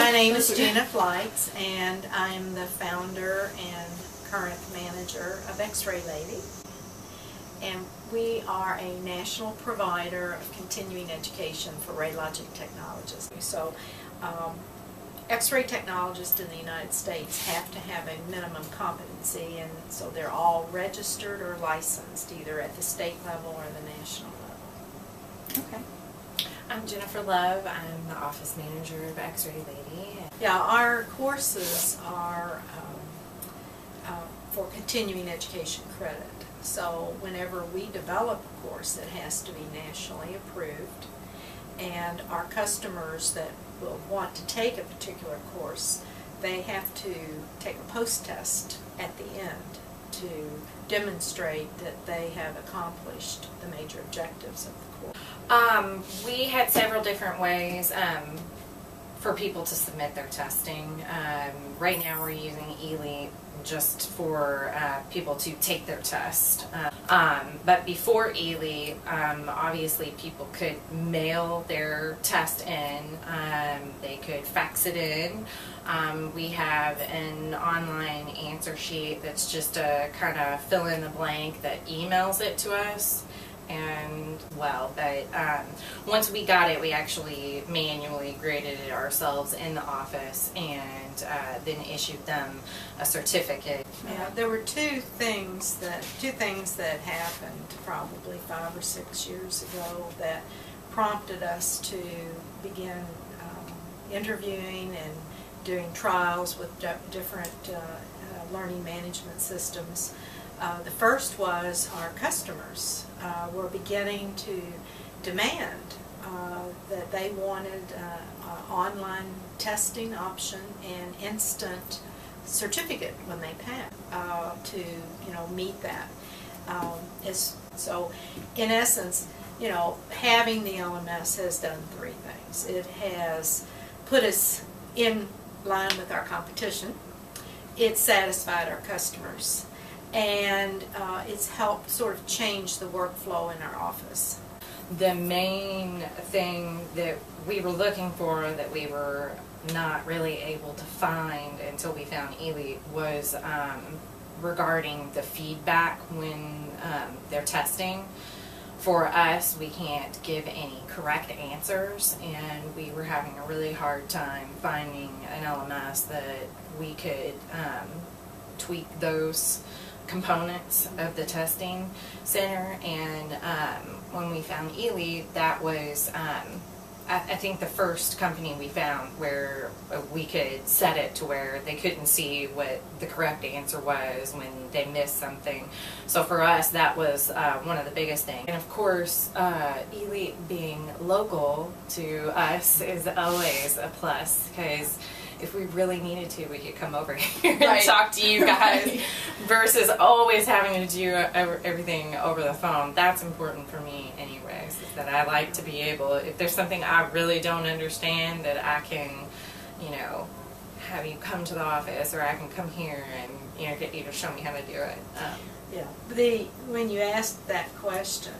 My name is Gina Flights, and I'm the founder and current manager of XRay Lady. And we are a national provider of continuing education for radiologic technologists. So X-ray technologists in the United States have to have a minimum competency, and so they're all registered or licensed either at the state level or the national level. Okay. I'm Jennifer Love. I'm the office manager of XRay Lady. Yeah, our courses are for continuing education credit. So whenever we develop a course, it has to be nationally approved, and our customers that will want to take a particular course, they have to take a post-test at the end to demonstrate that they have accomplished the major objectives of the course. We had several different ways for people to submit their testing. Right now we're using eLeaP just for people to take their test. But before eLeaP, obviously people could mail their test in, they could fax it in. We have an online answer sheet that's just a kind of fill in the blank that emails it to us. And well, but once we got it, we actually manually graded it ourselves in the office and then issued them a certificate. Yeah, there were two things that happened probably 5 or 6 years ago that prompted us to begin interviewing and doing trials with different learning management systems. The first was our customers were beginning to demand that they wanted an online testing option and instant certificate when they passed to meet that. So in essence, having the LMS has done three things. It has put us in line with our competition. It satisfied our customers. And it's helped sort of change the workflow in our office. The main thing that we were looking for that we were not really able to find until we found eLeaP was regarding the feedback when they're testing. For us, we can't give any correct answers, and we were having a really hard time finding an LMS that we could tweak those components of the testing center. And when we found eLeaP, that was I think the first company we found where we could set it to where they couldn't see what the correct answer was when they missed something. So for us, that was one of the biggest things. And of course, eLeaP being local to us is always a plus, because if we really needed to, we could come over here and talk to you guys versus always having to do everything over the phone. That's important for me anyways, is that I like to be able, if there's something I really don't understand, that I can, have you come to the office, or I can come here and, get you to show me how to do it. Yeah. When you asked that question,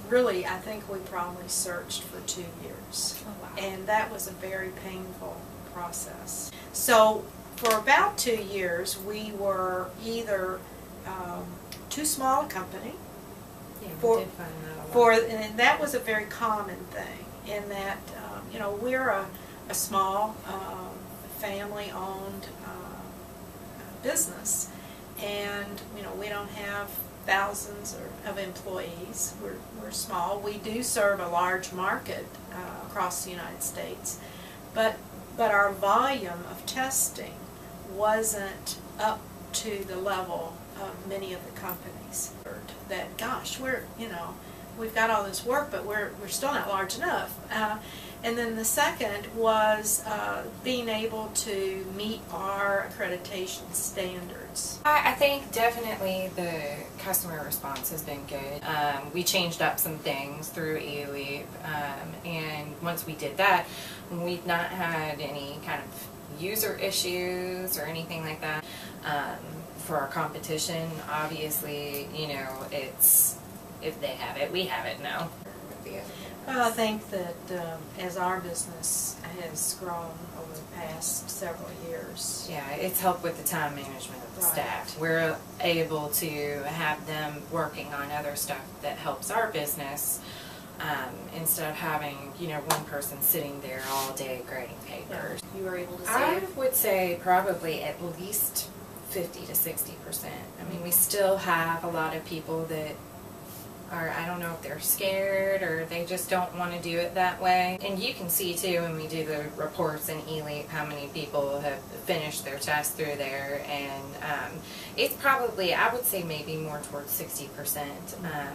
really, I think we probably searched for 2 years. Oh, wow. And that was a very painful process. So for about 2 years, we were either too small a company, Yeah, we did find that a lot. and that was a very common thing, in that we're a small family-owned business, and we don't have thousands of employees. We're small. We do serve a large market across the United States, but our volume of testing wasn't up to the level of many of the companies. That gosh, we've got all this work, but we're still not large enough. And then the second was being able to meet our accreditation standards. I think definitely the customer response has been good. We changed up some things through eLeaP, and once we did that, we've not had any kind of user issues or anything like that. For our competition, obviously, it's if they have it, we have it now. Well, I think that as our business has grown over the past several years. Yeah, it's helped with the time management of the Right. staff. We're able to have them working on other stuff that helps our business, instead of having, one person sitting there all day grading papers. You were able to I save? would say probably at least 50 to 60%. I mean, we still have a lot of people that are, I don't know if they're scared or they just don't want to do it that way. And you can see too when we do the reports in eLeaP how many people have finished their test through there, and it's probably, I would say maybe more towards 60%.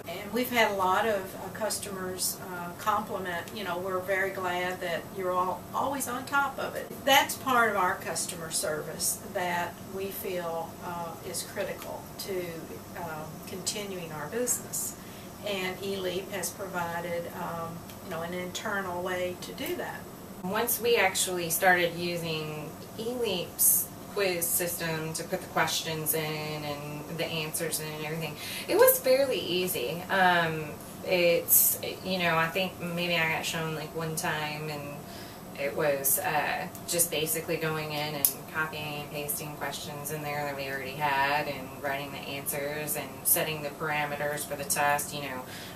And we've had a lot of customers compliment, we're very glad that you're all always on top of it. That's part of our customer service that we feel is critical to continuing our business. And eLeaP has provided, an internal way to do that. Once we actually started using eLeaP's quiz system to put the questions in and the answers in and everything, it was fairly easy. It's, I think maybe I got shown like one time, and it was just basically going in and copying and pasting questions in there that we already had and writing the answers and setting the parameters for the test.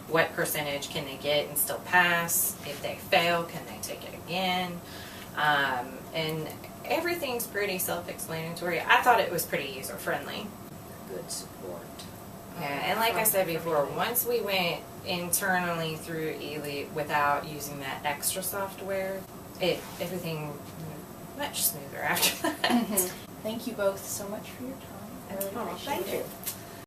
What percentage can they get and still pass? If they fail, can they take it again? And everything's pretty self-explanatory. I thought it was pretty user-friendly. Good support. Yeah, and like I said before, once we went internally through eLeaP without using that extra software, everything much smoother after that. Thank you both so much for your time. I really appreciate Thank you. it.